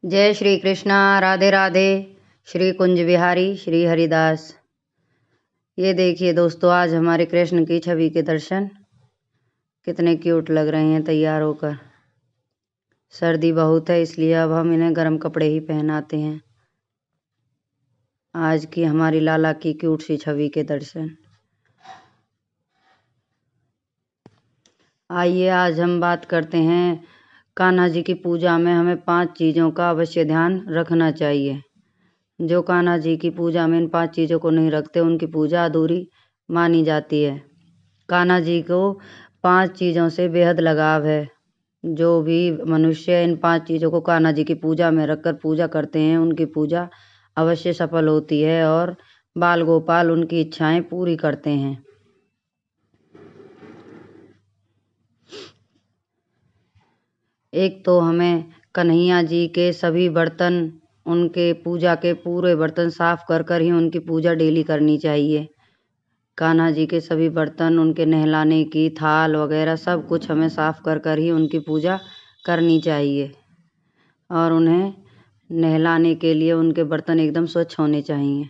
जय श्री कृष्णा। राधे राधे। श्री कुंज बिहारी श्री हरिदास। ये देखिए दोस्तों, आज हमारे कृष्ण की छवि के दर्शन कितने क्यूट लग रहे हैं तैयार होकर। सर्दी बहुत है इसलिए अब हम इन्हें गर्म कपड़े ही पहनाते हैं। आज की हमारी लाला की क्यूट सी छवि के दर्शन। आइए आज हम बात करते हैं कान्हा जी की पूजा में हमें 5 चीज़ों का अवश्य ध्यान रखना चाहिए। जो कान्हा जी की पूजा में इन 5 चीज़ों को नहीं रखते उनकी पूजा अधूरी मानी जाती है। कान्हा जी को 5 चीज़ों से बेहद लगाव है। जो भी मनुष्य इन 5 चीज़ों को कान्हा जी की पूजा में रखकर पूजा करते हैं उनकी पूजा अवश्य सफल होती है और बाल गोपाल उनकी इच्छाएं पूरी करते हैं। एक तो हमें कन्हैया जी के सभी बर्तन, उनके पूजा के पूरे बर्तन साफ कर कर ही उनकी पूजा डेली करनी चाहिए। कान्हा जी के सभी बर्तन, उनके नहलाने की थाल वगैरह सब कुछ हमें साफ कर कर ही उनकी पूजा करनी चाहिए और उन्हें नहलाने के लिए उनके बर्तन एकदम स्वच्छ होने चाहिए।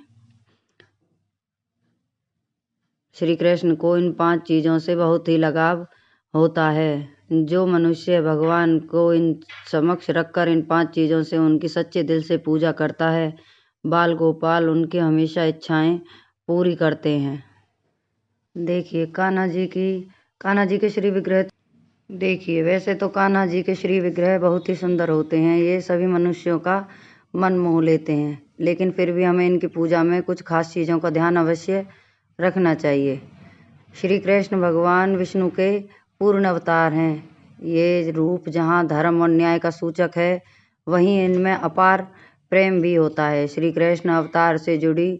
श्री कृष्ण को इन 5 चीज़ों से बहुत ही लगाव होता है। जो मनुष्य भगवान को इन समक्ष रखकर इन 5 चीज़ों से उनकी सच्चे दिल से पूजा करता है, बाल गोपाल उनकी हमेशा इच्छाएं पूरी करते हैं। देखिए कान्हा जी के श्री विग्रह देखिए। वैसे तो कान्हा जी के श्री विग्रह बहुत ही सुंदर होते हैं, ये सभी मनुष्यों का मन मोह लेते हैं, लेकिन फिर भी हमें इनकी पूजा में कुछ खास चीज़ों का ध्यान अवश्य रखना चाहिए। श्री कृष्ण भगवान विष्णु के पूर्ण अवतार हैं। ये रूप जहाँ धर्म और न्याय का सूचक है, वहीं इनमें अपार प्रेम भी होता है। श्री कृष्ण अवतार से जुड़ी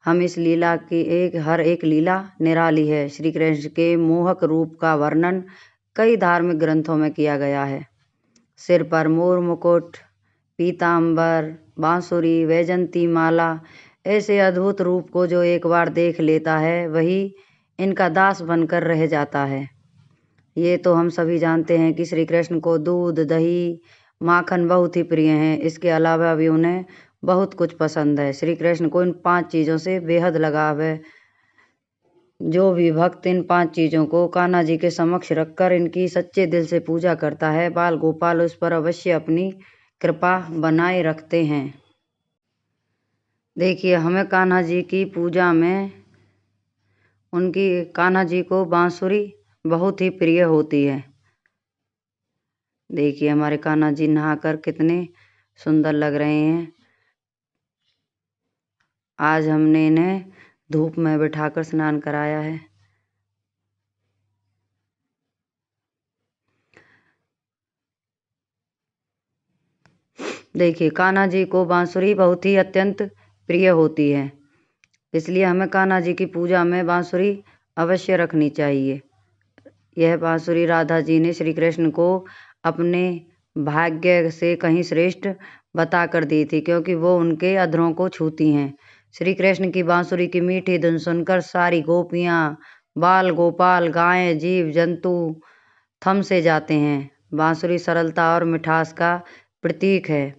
हम इस लीला की हर एक लीला निराली है। श्री कृष्ण के मोहक रूप का वर्णन कई धार्मिक ग्रंथों में किया गया है। सिर पर मोर मुकुट, पीतांबर, बांसुरी, वैजंती माला, ऐसे अद्भुत रूप को जो एक बार देख लेता है वही इनका दास बनकर रह जाता है। ये तो हम सभी जानते हैं कि श्री कृष्ण को दूध, दही, माखन बहुत ही प्रिय हैं। इसके अलावा भी उन्हें बहुत कुछ पसंद है। श्री कृष्ण को इन 5 चीज़ों से बेहद लगाव है। जो भी भक्त इन 5 चीज़ों को कान्हा जी के समक्ष रखकर इनकी सच्चे दिल से पूजा करता है, बाल गोपाल उस पर अवश्य अपनी कृपा बनाए रखते हैं। देखिए हमें कान्हा जी की पूजा में कान्हा जी को बांसुरी बहुत ही प्रिय होती है। देखिए हमारे कान्हा जी नहाकर कितने सुंदर लग रहे हैं। आज हमने इन्हें धूप में बिठाकर स्नान कराया है। देखिए कान्हा जी को बांसुरी बहुत ही अत्यंत प्रिय होती है, इसलिए हमें कान्हा जी की पूजा में बांसुरी अवश्य रखनी चाहिए। यह बांसुरी राधा जी ने श्री कृष्ण को अपने भाग्य से कहीं श्रेष्ठ बताकर दी थी, क्योंकि वो उनके अधरों को छूती हैं। श्री कृष्ण की बांसुरी की मीठी धुन सुनकर सारी गोपियाँ, बाल गोपाल, गायें, जीव जंतु थम से जाते हैं। बांसुरी सरलता और मिठास का प्रतीक है।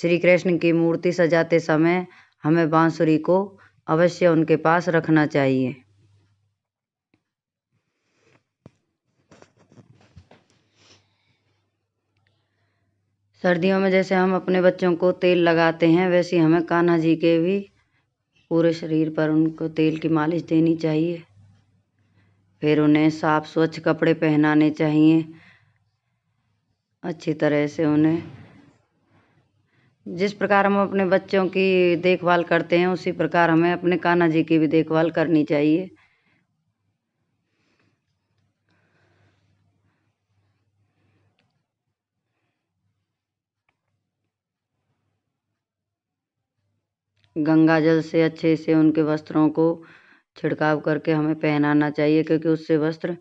श्री कृष्ण की मूर्ति सजाते समय हमें बांसुरी को अवश्य उनके पास रखना चाहिए। सर्दियों में जैसे हम अपने बच्चों को तेल लगाते हैं, वैसे हमें कान्हा जी के भी पूरे शरीर पर उनको तेल की मालिश देनी चाहिए। फिर उन्हें साफ स्वच्छ कपड़े पहनाने चाहिए। अच्छी तरह से उन्हें जिस प्रकार हम अपने बच्चों की देखभाल करते हैं उसी प्रकार हमें अपने कान्हा जी की भी देखभाल करनी चाहिए। गंगा जल से अच्छे से उनके वस्त्रों को छिड़काव करके हमें पहनाना चाहिए, क्योंकि उससे वस्त्र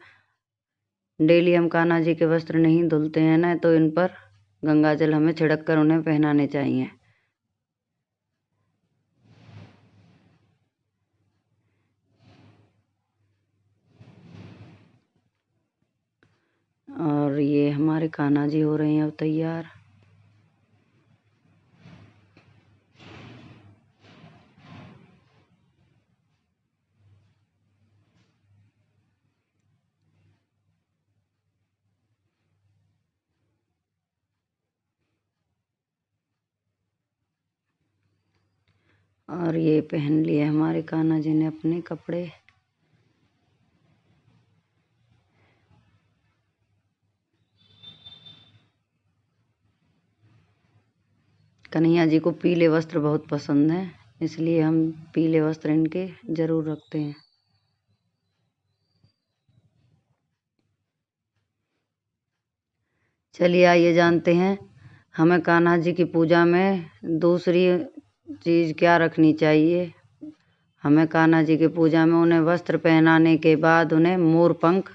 डेली हम कान्हा जी के वस्त्र नहीं धुलते हैं ना, तो इन पर गंगा जल हमें छिड़क कर उन्हें पहनाने चाहिए। और ये हमारे कान्हा जी हो रहे हैं अब तैयार। और ये पहन लिए हमारे कान्हा जी ने अपने कपड़े। कन्हैया जी को पीले वस्त्र बहुत पसंद है, इसलिए हम पीले वस्त्र इनके जरूर रखते हैं। चलिए आइए जानते हैं हमें कान्हा जी की पूजा में दूसरी चीज़ क्या रखनी चाहिए। हमें कान्हा जी की पूजा में उन्हें वस्त्र पहनाने के बाद उन्हें मोर पंख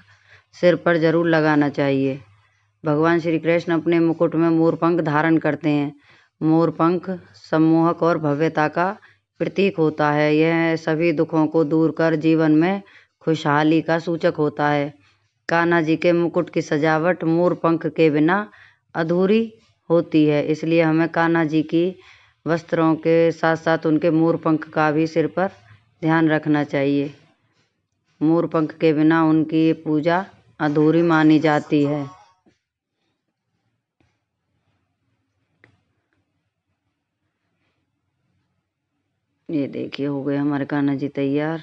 सिर पर जरूर लगाना चाहिए। भगवान श्री कृष्ण अपने मुकुट में मोर पंख धारण करते हैं। मोर पंख सम्मोहक और भव्यता का प्रतीक होता है। यह सभी दुखों को दूर कर जीवन में खुशहाली का सूचक होता है। कान्हा जी के मुकुट की सजावट मोर पंख के बिना अधूरी होती है, इसलिए हमें कान्हा जी की वस्त्रों के साथ साथ उनके मोर पंख का भी सिर पर ध्यान रखना चाहिए। मोर पंख के बिना उनकी पूजा अधूरी मानी जाती है। ये देखिए हो गए हमारे कान्हा जी तैयार।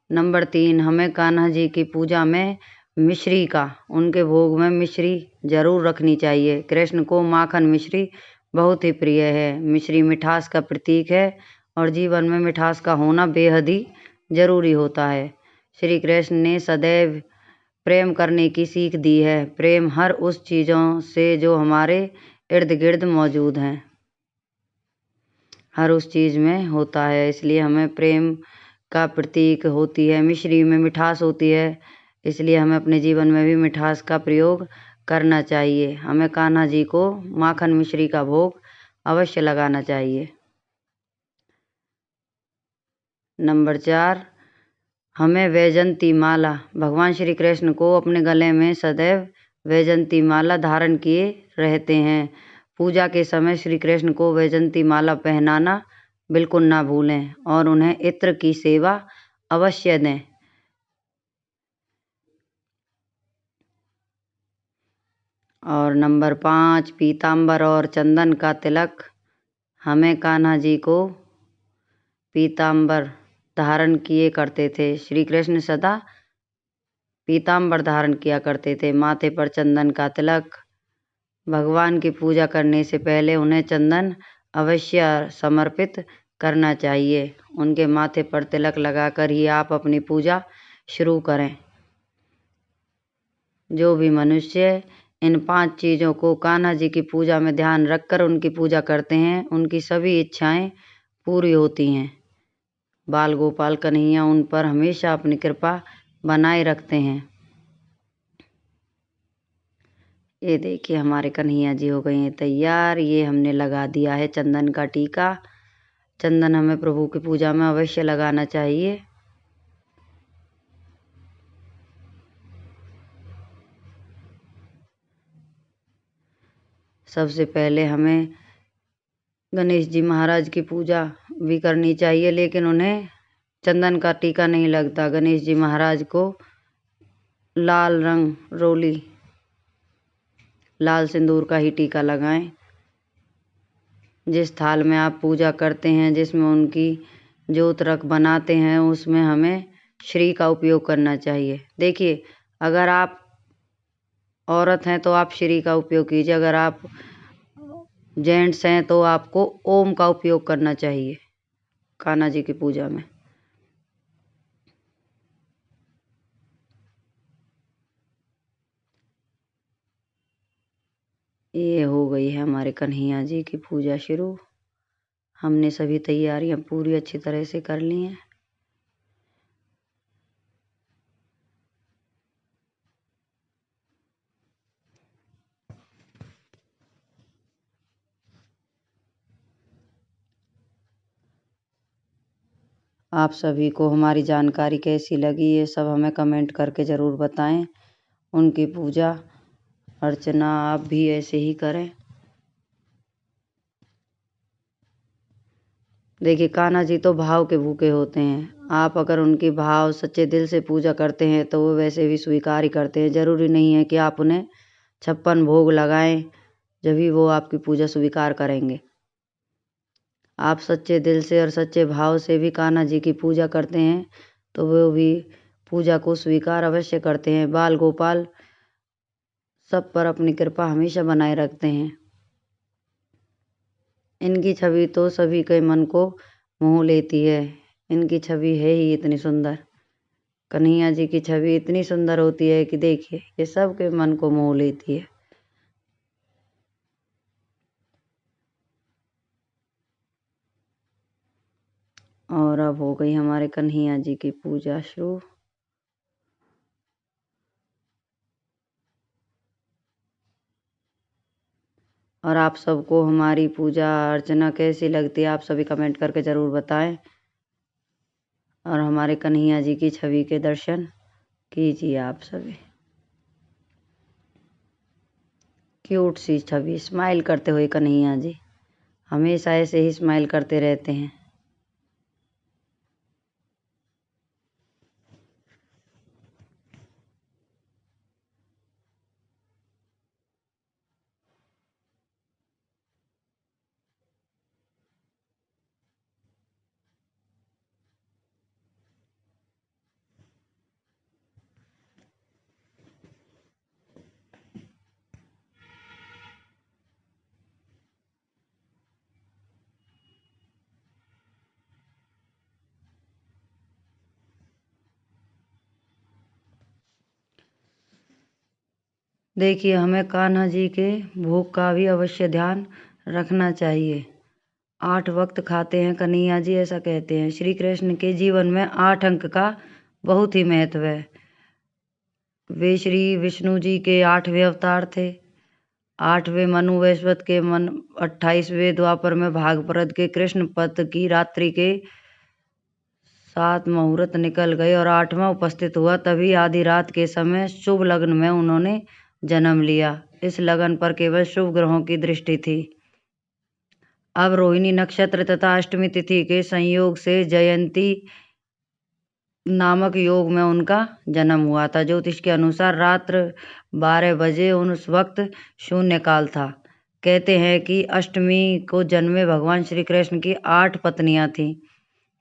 नंबर 3, हमें कान्हा जी की पूजा में मिश्री का, उनके भोग में मिश्री जरूर रखनी चाहिए। कृष्ण को माखन मिश्री बहुत ही प्रिय है। मिश्री मिठास का प्रतीक है और जीवन में मिठास का होना बेहद ही जरूरी होता है। श्री कृष्ण ने सदैव प्रेम करने की सीख दी है। प्रेम हर उस चीज़ों से जो हमारे इर्द गिर्द मौजूद हैं, हर उस चीज़ में होता है, इसलिए हमें प्रेम का प्रतीक होती है। मिश्री में मिठास होती है, इसलिए हमें अपने जीवन में भी मिठास का प्रयोग करना चाहिए। हमें कान्हा जी को माखन मिश्री का भोग अवश्य लगाना चाहिए। नंबर 4, हमें वैजंती माला, भगवान श्री कृष्ण को अपने गले में सदैव वैजंती माला धारण किए रहते हैं। पूजा के समय श्री कृष्ण को वैजंती माला पहनाना बिल्कुल ना भूलें और उन्हें इत्र की सेवा अवश्य दें। और नंबर 5, पीतांबर और चंदन का तिलक। हमें कान्हा जी को पीतांबर धारण किए करते थे। श्री कृष्ण सदा पीतांबर धारण किया करते थे। माथे पर चंदन का तिलक। भगवान की पूजा करने से पहले उन्हें चंदन अवश्य समर्पित करना चाहिए। उनके माथे पर तिलक लगाकर ही आप अपनी पूजा शुरू करें। जो भी मनुष्य इन 5 चीज़ों को कान्हा जी की पूजा में ध्यान रखकर उनकी पूजा करते हैं, उनकी सभी इच्छाएं पूरी होती हैं। बाल गोपाल कन्हैया उन पर हमेशा अपनी कृपा बनाए रखते हैं। ये देखिए हमारे कन्हैया जी हो गए हैं तैयार। ये हमने लगा दिया है चंदन का टीका। चंदन हमें प्रभु की पूजा में अवश्य लगाना चाहिए। सबसे पहले हमें गणेश जी महाराज की पूजा भी करनी चाहिए, लेकिन उन्हें चंदन का टीका नहीं लगता। गणेश जी महाराज को लाल रंग रोली, लाल सिंदूर का ही टीका लगाएं। जिस थाल में आप पूजा करते हैं, जिसमें उनकी जोत रख बनाते हैं, उसमें हमें श्री का उपयोग करना चाहिए। देखिए, अगर आप औरत हैं तो आप श्री का उपयोग कीजिए, अगर आप जेंट्स हैं तो आपको ओम का उपयोग करना चाहिए कान्हा जी की पूजा में। ये हो गई है हमारे कन्हैया जी की पूजा शुरू। हमने सभी तैयारियां पूरी अच्छी तरह से कर ली हैं। आप सभी को हमारी जानकारी कैसी लगी, ये सब हमें कमेंट करके ज़रूर बताएं। उनकी पूजा अर्चना आप भी ऐसे ही करें। देखिए, कान्हा जी तो भाव के भूखे होते हैं। आप अगर उनकी भाव सच्चे दिल से पूजा करते हैं तो वो वैसे भी स्वीकार ही करते हैं। ज़रूरी नहीं है कि आप उन्हें 56 भोग लगाएं, जब भी वो आपकी पूजा स्वीकार करेंगे। आप सच्चे दिल से और सच्चे भाव से भी कान्हा जी की पूजा करते हैं तो वो भी पूजा को स्वीकार अवश्य करते हैं। बाल गोपाल सब पर अपनी कृपा हमेशा बनाए रखते हैं। इनकी छवि तो सभी के मन को मोह लेती है। इनकी छवि है ही इतनी सुंदर। कन्हैया जी की छवि इतनी सुंदर होती है कि देखिए ये सबके मन को मोह लेती है। और अब हो गई हमारे कन्हैया जी की पूजा शुरू। और आप सबको हमारी पूजा अर्चना कैसी लगती है आप सभी कमेंट करके ज़रूर बताएं। और हमारे कन्हैया जी की छवि के दर्शन कीजिए आप सभी। क्यूट सी छवि, स्माइल करते हुए कन्हैया जी हमेशा ऐसे ही स्माइल करते रहते हैं। देखिए हमें कान्हा जी के भोग का भी अवश्य ध्यान रखना चाहिए। 8 वक्त खाते हैं कन्हैया जी ऐसा कहते हैं। श्री कृष्ण के जीवन में 8 अंक का बहुत ही महत्व है। वे श्री विष्णु जी के 8वें अवतार थे। 8वें मनु वैश्वत के 28वें द्वापर में भागभरत के कृष्ण पथ की रात्रि के 7 मुहूर्त निकल गए और 8वां उपस्थित हुआ। तभी आधी रात के समय शुभ लग्न में उन्होंने जन्म लिया। इस लगन पर केवल शुभ ग्रहों की दृष्टि थी। अब रोहिणी नक्षत्र तथा अष्टमी तिथि के संयोग से जयंती नामक योग में उनका जन्म हुआ था। ज्योतिष के अनुसार रात्र 12 बजे उस वक्त शून्य काल था। कहते हैं कि अष्टमी को जन्मे भगवान श्री कृष्ण की 8 पत्नियां थीं।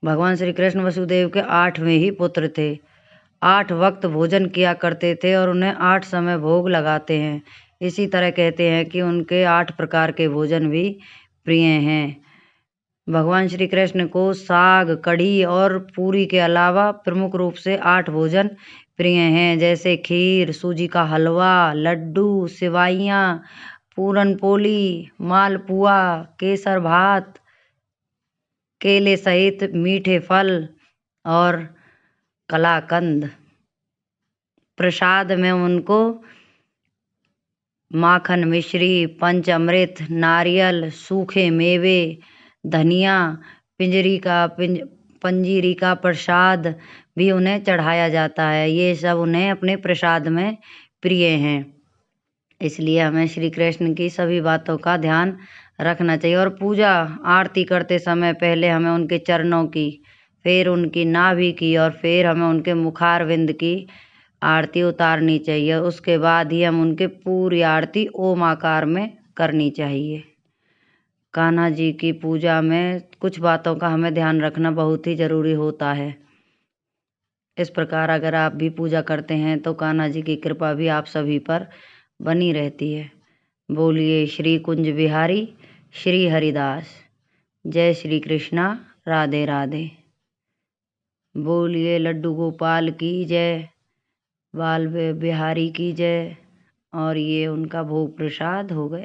भगवान श्री कृष्ण वसुदेव के 8वें ही पुत्र थे। 8 वक्त भोजन किया करते थे और उन्हें 8 समय भोग लगाते हैं। इसी तरह कहते हैं कि उनके 8 प्रकार के भोजन भी प्रिय हैं। भगवान श्री कृष्ण को साग, कढ़ी और पूरी के अलावा प्रमुख रूप से 8 भोजन प्रिय हैं, जैसे खीर, सूजी का हलवा, लड्डू, सिवाइयाँ, पूरन पोली, मालपुआ, केसर भात, केले सहित मीठे फल और कलाकंद। प्रसाद में उनको माखन मिश्री, पंचामृत, नारियल, सूखे मेवे, धनिया, पंजीरी का प्रसाद भी उन्हें चढ़ाया जाता है। ये सब उन्हें अपने प्रसाद में प्रिय हैं। इसलिए हमें श्री कृष्ण की सभी बातों का ध्यान रखना चाहिए। और पूजा आरती करते समय पहले हमें उनके चरणों की, फिर उनकी नाभि की और फिर हमें उनके मुखारविंद की आरती उतारनी चाहिए। उसके बाद ही हम उनके पूरी आरती ओम आकार में करनी चाहिए। कान्हा जी की पूजा में कुछ बातों का हमें ध्यान रखना बहुत ही ज़रूरी होता है। इस प्रकार अगर आप भी पूजा करते हैं तो कान्हा जी की कृपा भी आप सभी पर बनी रहती है। बोलिए श्री कुंज बिहारी श्री हरिदास। जय श्री कृष्णा, राधे राधे। बोलिए लड्डू गोपाल की जय, बाल बिहारी की जय। और ये उनका भोग प्रसाद हो गया।